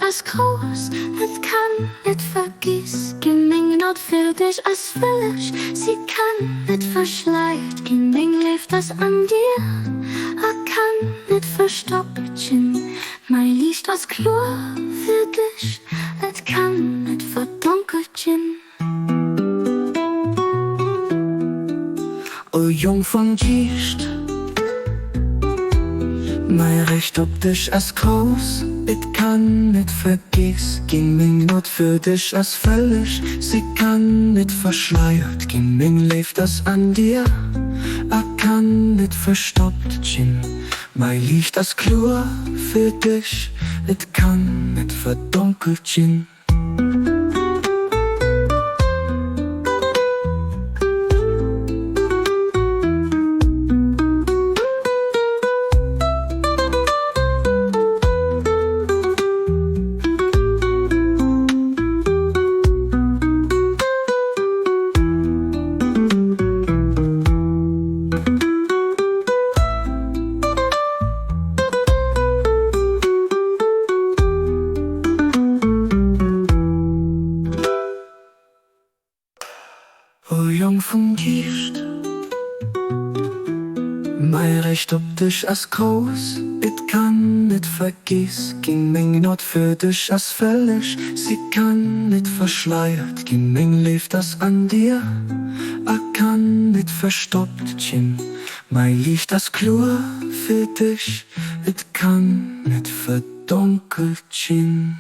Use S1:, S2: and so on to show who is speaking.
S1: as groß, het kan niet vergis. Geen ding not für dich as village. Sie kann nicht verschleiert, geen ding leeft as an dir. Kan nicht verstoppen, mein Licht as Chlor für dich. Het kan niet verdunkeln.
S2: O jong van Giest, mein Recht ob dich as groß, it kann nicht vergiss. Ging mich not für dich as völlig, sie kann nicht verschleiert. Ging mich lebt das an dir, kann nicht verstoppt gin. Mein Licht as Chlor für dich, it kann nicht verdunkelt gin. O jong van Giest, mein Recht ob dich as groß, it kann nicht vergiss. Ging mich not für dich as völlig, sie kann nicht verschleiert. Ging mich lebt das an dir, kann nicht verstoppt gin. Mein Licht as Chlor für dich, it kann nicht verdunkelt gin.